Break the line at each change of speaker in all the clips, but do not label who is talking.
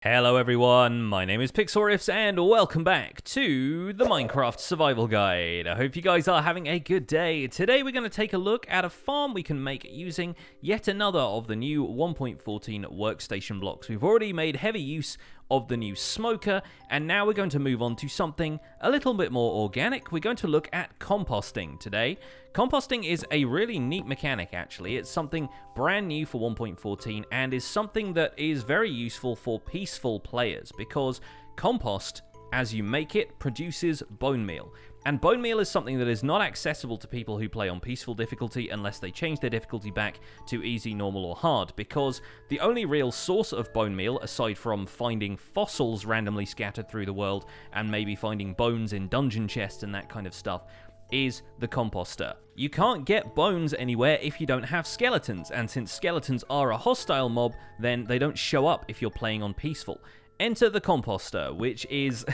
Hello everyone, my name is Pixlriffs and welcome back to the Minecraft Survival Guide. I hope you guys are having a good day. Today we're going to take a look at a farm we can make using yet another of the new 1.14 workstation blocks. We've already made heavy use of the new smoker, and now we're going to move on to something a little bit more organic. We're going to look at composting today. Composting is a really neat mechanic, actually. It's something brand new for 1.14 and is something that is very useful for peaceful players because compost, as you make it, produces bone meal. And bone meal is something that is not accessible to people who play on peaceful difficulty unless they change their difficulty back to easy, normal, or hard, because the only real source of bone meal, aside from finding fossils randomly scattered through the world and maybe finding bones in dungeon chests and that kind of stuff, is the composter. You can't get bones anywhere if you don't have skeletons, and since skeletons are a hostile mob, then they don't show up if you're playing on peaceful. Enter the composter, which is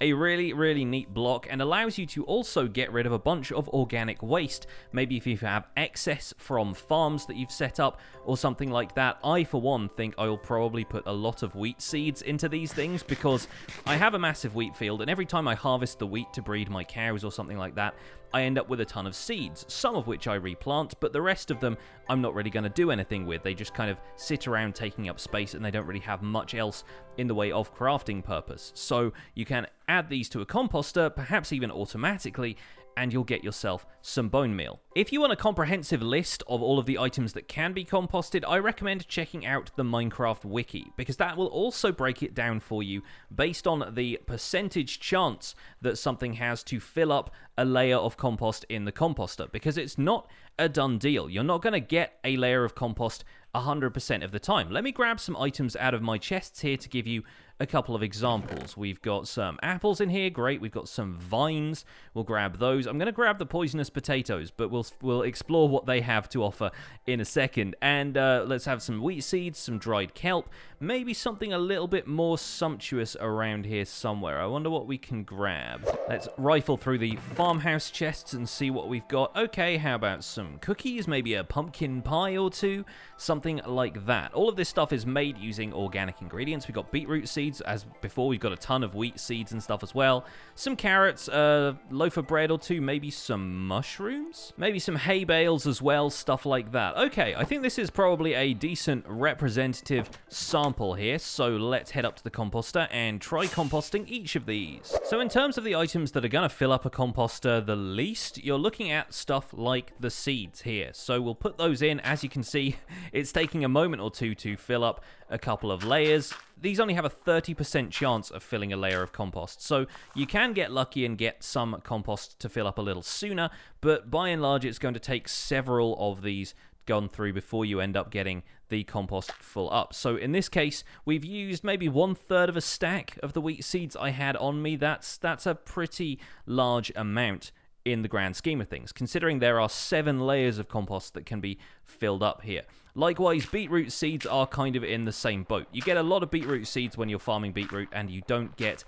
a really neat block and allows you to also get rid of a bunch of organic waste. Maybe if you have excess from farms that you've set up or something like that. I, for one, think I will probably put a lot of wheat seeds into these things because I have a massive wheat field, and every time I harvest the wheat to breed my cows or something like that, I end up with a ton of seeds, some of which I replant, but the rest of them I'm not really going to do anything with. They just kind of sit around taking up space and they don't really have much else in the way of crafting purpose. So you can add these to a composter, perhaps even automatically, and you'll get yourself some bone meal. If you want a comprehensive list of all of the items that can be composted, I recommend checking out the Minecraft wiki, because that will also break it down for you based on the percentage chance that something has to fill up a layer of compost in the composter, because it's not a done deal. You're not going to get a layer of compost 100% of the time. Let me grab some items out of my chests here to give you a couple of examples. We've got some apples in here, great. We've got some vines, we'll grab those. I'm going to grab the poisonous potatoes, but we'll explore what they have to offer in a second. And let's have some wheat seeds, some dried kelp, maybe something a little bit more sumptuous around here somewhere. I wonder what we can grab. Let's rifle through the farmhouse chests and see what we've got. Okay, how about some cookies, maybe a pumpkin pie or two, something like that. All of this stuff is made using organic ingredients. We've got beetroot seeds, as before. We've got a ton of wheat seeds and stuff as well. Some carrots, a loaf of bread or two, maybe some mushrooms, maybe some hay bales as well, stuff like that. Okay, I think this is probably a decent representative sample here, so let's head up to the composter and try composting each of these. So in terms of the items that are going to fill up a composter the least, you're looking at stuff like the seeds here. So we'll put those in. As you can see, it's taking a moment or two to fill up a couple of layers. These only have a 30% chance of filling a layer of compost, so you can get lucky and get some compost to fill up a little sooner, but by and large it's going to take several of these gone through before you end up getting the compost full up. So in this case, we've used maybe 1/3 of a stack of the wheat seeds I had on me. That's a pretty large amount in the grand scheme of things, considering there are 7 layers of compost that can be filled up here. Likewise, beetroot seeds are kind of in the same boat. You get a lot of beetroot seeds when you're farming beetroot, and you don't get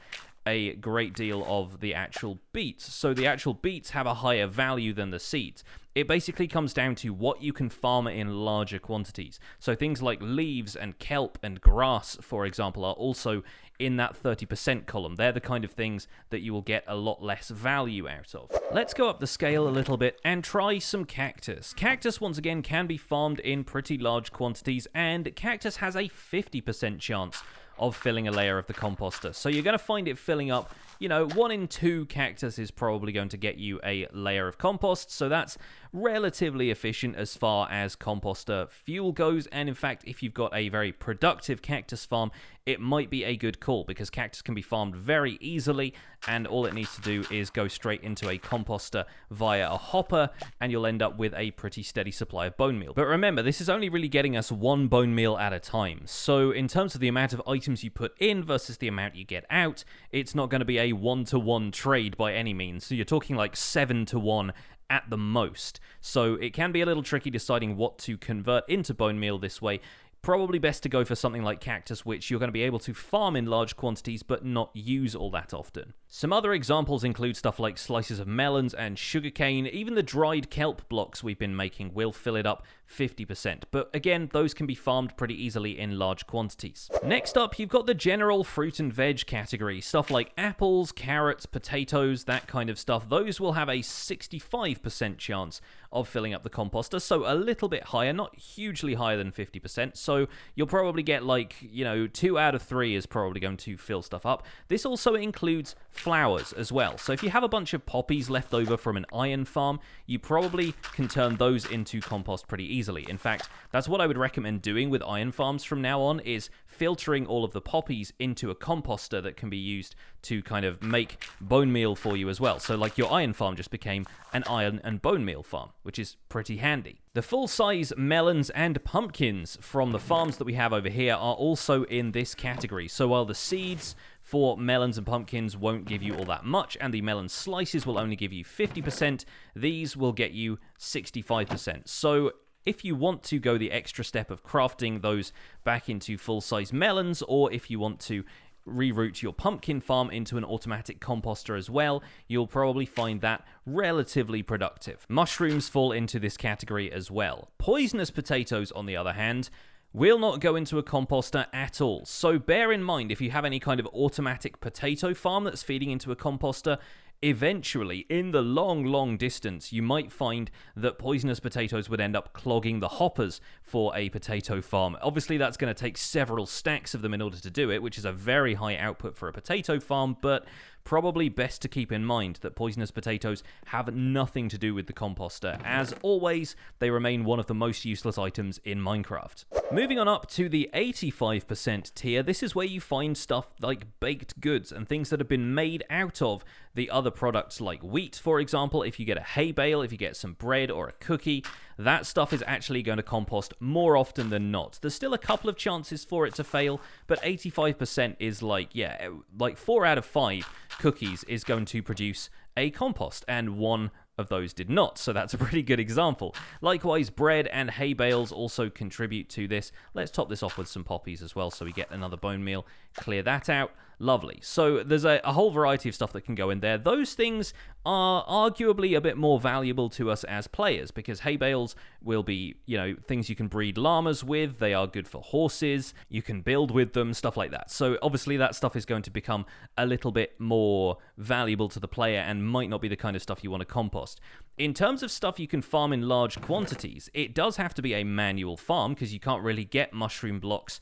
a great deal of the actual beets. So the actual beets have a higher value than the seeds. It basically comes down to what you can farm in larger quantities. So things like leaves and kelp and grass, for example, are also in that 30% column. They're the kind of things that you will get a lot less value out of. Let's go up the scale a little bit and try some cactus. Cactus, once again, can be farmed in pretty large quantities, and cactus has a 50% chance of filling a layer of the composter. So you're going to find it filling up, 1 in 2 cactus is probably going to get you a layer of compost, so that's relatively efficient as far as composter fuel goes. And in fact, if you've got a very productive cactus farm, it might be a good call, because cactus can be farmed very easily, and all it needs to do is go straight into a composter via a hopper, and you'll end up with a pretty steady supply of bone meal. But remember, this is only really getting us 1 bone meal at a time, so in terms of the amount of items you put in versus the amount you get out, it's not going to be a 1-to-1 trade by any means. So you're talking like 7-to-1 at the most. So it can be a little tricky deciding what to convert into bone meal this way. Probably best to go for something like cactus, which you're going to be able to farm in large quantities but not use all that often. Some other examples include stuff like slices of melons and sugarcane. Even the dried kelp blocks we've been making will fill it up 50%. But again, those can be farmed pretty easily in large quantities. Next up, you've got the general fruit and veg category. Stuff like apples, carrots, potatoes, that kind of stuff. Those will have a 65% chance of filling up the composter, so a little bit higher, not hugely higher than 50%, so you'll probably get like, 2 out of 3 is probably going to fill stuff up. This also includes flowers as well, so if you have a bunch of poppies left over from an iron farm, you probably can turn those into compost pretty easily. In fact, that's what I would recommend doing with iron farms from now on, is filtering all of the poppies into a composter that can be used to kind of make bone meal for you as well. So like your iron farm just became an iron and bone meal farm, which is pretty handy. The full-size melons and pumpkins from the farms that we have over here are also in this category. So while the seeds for melons and pumpkins won't give you all that much, and the melon slices will only give you 50%, these will get you 65%. So if you want to go the extra step of crafting those back into full-size melons, or if you want to reroute your pumpkin farm into an automatic composter as well, you'll probably find that relatively productive. Mushrooms fall into this category as well. Poisonous potatoes, on the other hand, will not go into a composter at all. So bear in mind, if you have any kind of automatic potato farm that's feeding into a composter, eventually, in the long distance, you might find that poisonous potatoes would end up clogging the hoppers for a potato farm. Obviously, that's going to take several stacks of them in order to do it, which is a very high output for a potato farm, but probably best to keep in mind that poisonous potatoes have nothing to do with the composter. As always, they remain one of the most useless items in Minecraft. Moving on up to the 85% tier, this is where you find stuff like baked goods and things that have been made out of the other products like wheat, for example. If you get a hay bale, if you get some bread or a cookie, that stuff is actually going to compost more often than not. There's still a couple of chances for it to fail, but 85% is like 4 out of 5 cookies is going to produce a compost, and 1 of those did not, so that's a pretty good example. Likewise, bread and hay bales also contribute to this. Let's top this off with some poppies as well so we get another bone meal. Clear that out. Lovely. So there's a whole variety of stuff that can go in there. Those things are arguably a bit more valuable to us as players, because hay bales will be, things you can breed llamas with. They are good for horses. You can build with them, stuff like that. So obviously that stuff is going to become a little bit more valuable to the player and might not be the kind of stuff you want to compost. In terms of stuff you can farm in large quantities, it does have to be a manual farm because you can't really get mushroom blocks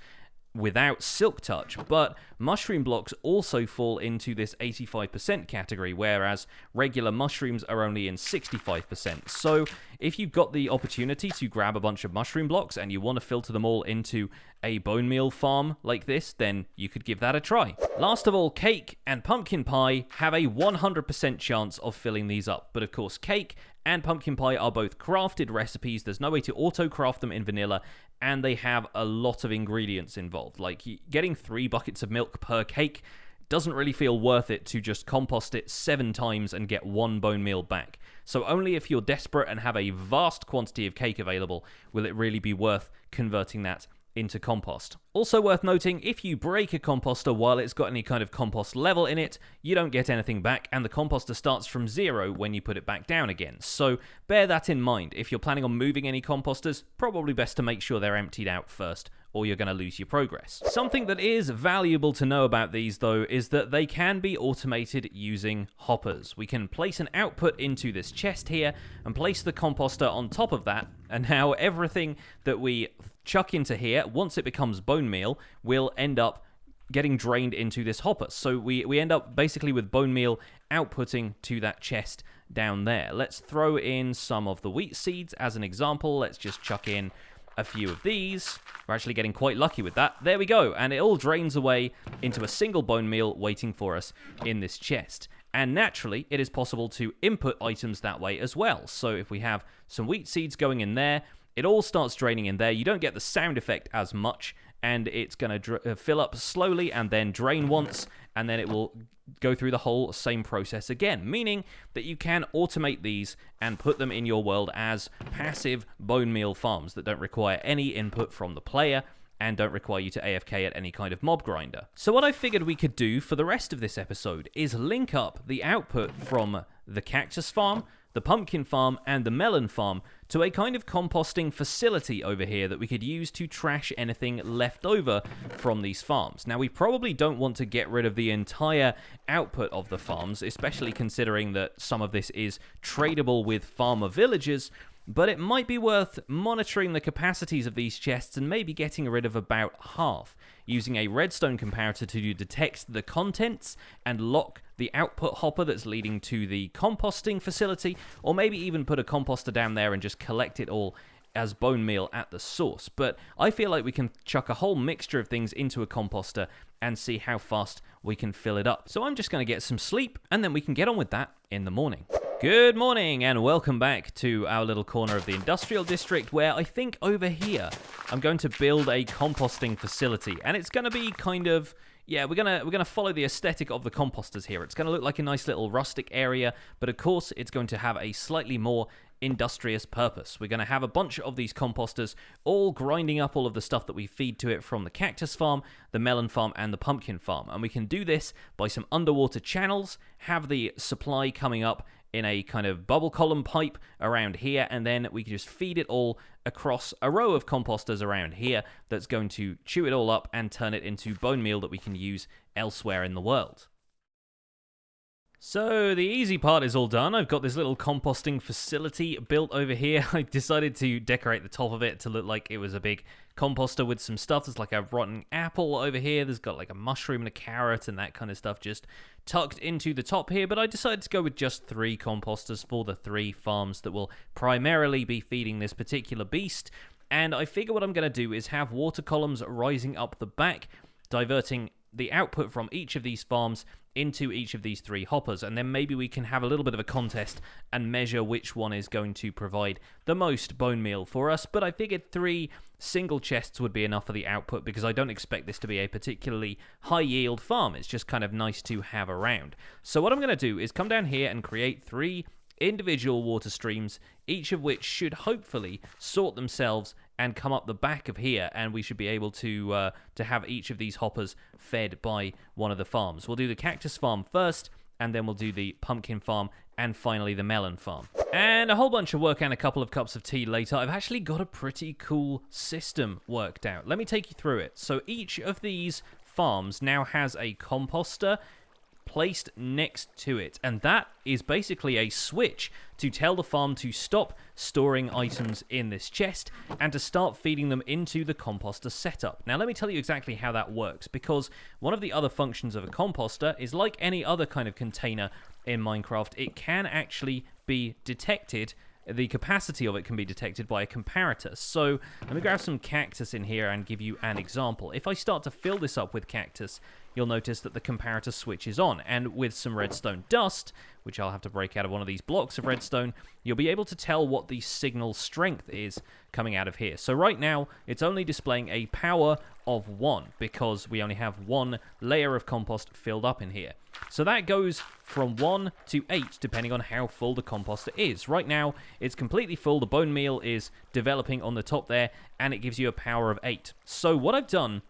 without Silk Touch, but mushroom blocks also fall into this 85% category, whereas regular mushrooms are only in 65%. So if you've got the opportunity to grab a bunch of mushroom blocks and you want to filter them all into a bone meal farm like this, then you could give that a try. Last of all, cake and pumpkin pie have a 100% chance of filling these up, but of course cake and pumpkin pie are both crafted recipes. There's no way to auto-craft them in vanilla, and they have a lot of ingredients involved. Like, getting 3 buckets of milk per cake doesn't really feel worth it to just compost it 7 times and get 1 bone meal back. So only if you're desperate and have a vast quantity of cake available will it really be worth converting that into compost. Also worth noting, if you break a composter while it's got any kind of compost level in it, you don't get anything back, and the composter starts from 0 when you put it back down again. So bear that in mind. If you're planning on moving any composters, probably best to make sure they're emptied out first, or you're going to lose your progress. Something that is valuable to know about these, though, is that they can be automated using hoppers. We can place an output into this chest here and place the composter on top of that, and now everything that we chuck into here, once it becomes bone meal, will end up getting drained into this hopper. So we end up basically with bone meal outputting to that chest down there. Let's throw in some of the wheat seeds as an example. Let's just chuck in a few of these. We're actually getting quite lucky with that. There we go. And it all drains away into a single bone meal waiting for us in this chest. And naturally, it is possible to input items that way as well. So if we have some wheat seeds going in there, it all starts draining in there. You don't get the sound effect as much, and it's going to fill up slowly and then drain once, and then it will go through the whole same process again, meaning that you can automate these and put them in your world as passive bone meal farms that don't require any input from the player, and don't require you to AFK at any kind of mob grinder. So what I figured we could do for the rest of this episode is link up the output from the cactus farm, the pumpkin farm, and the melon farm to a kind of composting facility over here that we could use to trash anything left over from these farms. Now, we probably don't want to get rid of the entire output of the farms, especially considering that some of this is tradable with farmer villagers, but it might be worth monitoring the capacities of these chests and maybe getting rid of about half, using a redstone comparator to detect the contents and lock the output hopper that's leading to the composting facility, or maybe even put a composter down there and just collect it all as bone meal at the source. But I feel like we can chuck a whole mixture of things into a composter and see how fast we can fill it up. So I'm just going to get some sleep, and then we can get on with that in the morning. Good morning, and welcome back to our little corner of the industrial district, where I think over here I'm going to build a composting facility, and it's going to be kind of, yeah, we're gonna follow the aesthetic of the composters here. It's going to look like a nice little rustic area, but of course it's going to have a slightly more industrious purpose. We're going to have a bunch of these composters all grinding up all of the stuff that we feed to it from the cactus farm, the melon farm, and the pumpkin farm, and we can do this by some underwater channels, have the supply coming up in a kind of bubble column pipe around here, and then we can just feed it all across a row of composters around here that's going to chew it all up and turn it into bone meal that we can use elsewhere in the world. So the easy part is all done. I've got this little composting facility built over here. I decided to decorate the top of it to look like it was a big composter with some stuff. There's like a rotten apple over here. There's got like a mushroom and a carrot and that kind of stuff just tucked into the top here. But I decided to go with just 3 composters for the 3 farms that will primarily be feeding this particular beast. And I figure what I'm going to do is have water columns rising up the back, diverting the output from each of these farms into each of these 3 hoppers, and then maybe we can have a little bit of a contest and measure which one is going to provide the most bone meal for us. But I figured 3 single chests would be enough for the output, because I don't expect this to be a particularly high yield farm. It's just kind of nice to have around. So what I'm going to do is come down here and create 3 individual water streams, each of which should hopefully sort themselves and come up the back of here, and we should be able to have each of these hoppers fed by one of the farms. We'll do the cactus farm first, and then we'll do the pumpkin farm, and finally the melon farm. And a whole bunch of work and a couple of cups of tea later, I've actually got a pretty cool system worked out. Let me take you through it. So each of these farms now has a composter placed next to it, and that is basically a switch to tell the farm to stop storing items in this chest and to start feeding them into the composter setup. Now let me tell you exactly how that works, because one of the other functions of a composter is like any other kind of container in Minecraft. It can actually be detected. The capacity of it can be detected by a comparator. So let me grab some cactus in here and give you an example. If I start to fill this up with cactus, you'll notice that the comparator switches on, and with some redstone dust, which I'll have to break out of one of these blocks of redstone, you'll be able to tell what the signal strength is coming out of here. So right now, it's only displaying a power of 1, because we only have 1 layer of compost filled up in here. So that goes from 1 to 8, depending on how full the composter is. Right now, it's completely full. The bone meal is developing on the top there, and it gives you a power of 8. So what I've done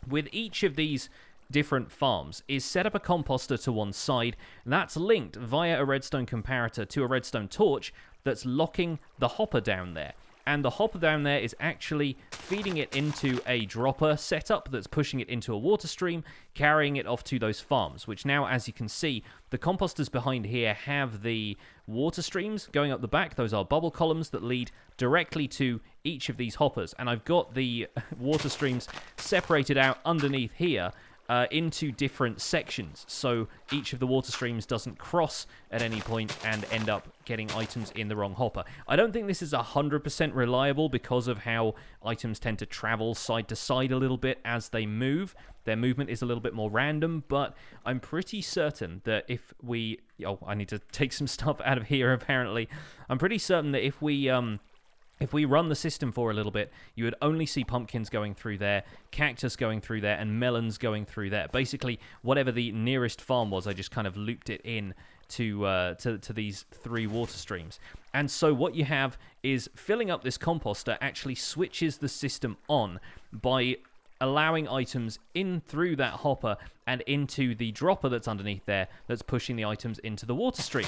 with each of these different farms is set up a composter to one side, and that's linked via a redstone comparator to a redstone torch that's locking the hopper down there. And the hopper down there is actually feeding it into a dropper setup that's pushing it into a water stream, carrying it off to those farms, which now, as you can see, the composters behind here have the water streams going up the back. Those are bubble columns that lead directly to each of these hoppers. And I've got the water streams separated out underneath here into different sections, so each of the water streams doesn't cross at any point and end up getting items in the wrong hopper. I don't think this is 100% reliable because of how items tend to travel side to side a little bit as they move. Their movement is a little bit more random, but I'm pretty certain that if we... Oh, I need to take some stuff out of here, apparently. I'm pretty certain that if we run the system for a little bit, you would only see pumpkins going through there, cactus going through there, and melons going through there. Basically, whatever the nearest farm was, I just kind of looped it in to these 3 water streams. And so what you have is filling up this composter actually switches the system on, by allowing items in through that hopper and into the dropper that's underneath there that's pushing the items into the water stream.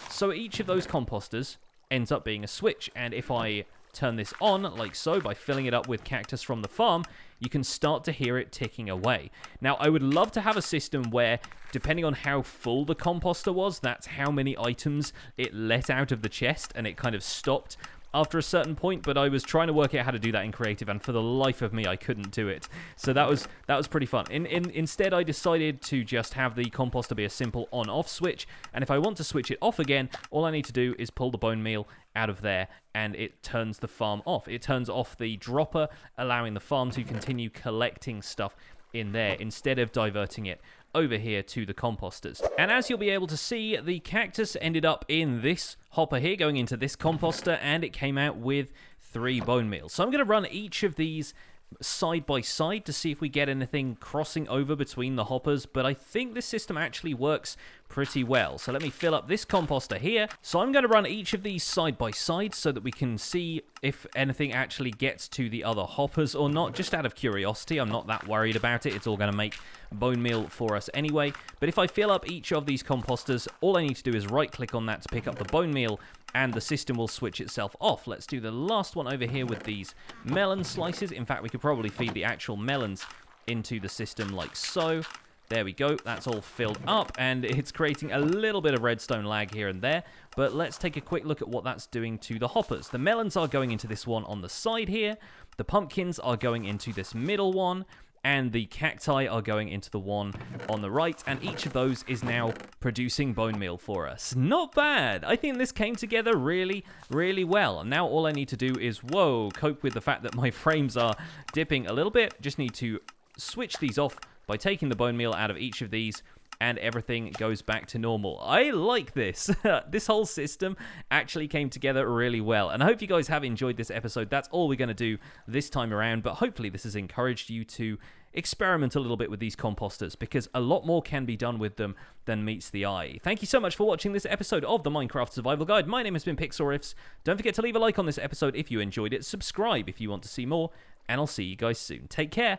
So each of those composters ends up being a switch, and if I turn this on like so by filling it up with cactus from the farm, you can start to hear it ticking away. Now, I would love to have a system where, depending on how full the composter was, that's how many items it let out of the chest, and it kind of stopped after a certain point, but I was trying to work out how to do that in creative, and for the life of me, I couldn't do it. So that was pretty fun. Instead, I decided to just have the composter be a simple on-off switch, and if I want to switch it off again, all I need to do is pull the bone meal out of there, and it turns the farm off. It turns off the dropper, allowing the farm to continue collecting stuff in there instead of diverting it over here to the composters. And as you'll be able to see, the cactus ended up in this hopper here going into this composter, and it came out with 3 bone meals. So I'm going to run each of these side by side to see if we get anything crossing over between the hoppers, but I think this system actually works pretty well. So let me fill up this composter here. So I'm going to run each of these side by side so that we can see if anything actually gets to the other hoppers or not, just out of curiosity. I'm not that worried about it. It's all going to make bone meal for us anyway. But if I fill up each of these composters, all I need to do is right click on that to pick up the bone meal, and the system will switch itself off. Let's do the last one over here with these melon slices. In fact, we could probably feed the actual melons into the system like so. There we go. That's all filled up, and it's creating a little bit of redstone lag here and there. But let's take a quick look at what that's doing to the hoppers. The melons are going into this one on the side here. The pumpkins are going into this middle one, and the cacti are going into the one on the right, and each of those is now producing bone meal for us. Not bad. I think this came together really, really well. And now all I need to do is, cope with the fact that my frames are dipping a little bit. Just need to switch these off by taking the bone meal out of each of these, and everything goes back to normal. I like this. This whole system actually came together really well, and I hope you guys have enjoyed this episode. That's all we're going to do this time around, but hopefully this has encouraged you to experiment a little bit with these composters, because a lot more can be done with them than meets the eye. Thank you so much for watching this episode of the Minecraft Survival Guide. My name has been Pixlriffs. Don't forget to leave a like on this episode if you enjoyed it, subscribe if you want to see more, and I'll see you guys soon. Take care.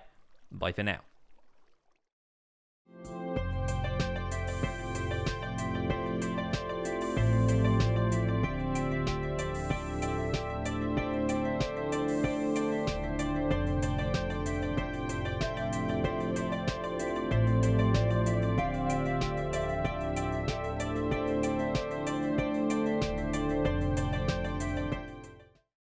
Bye for now.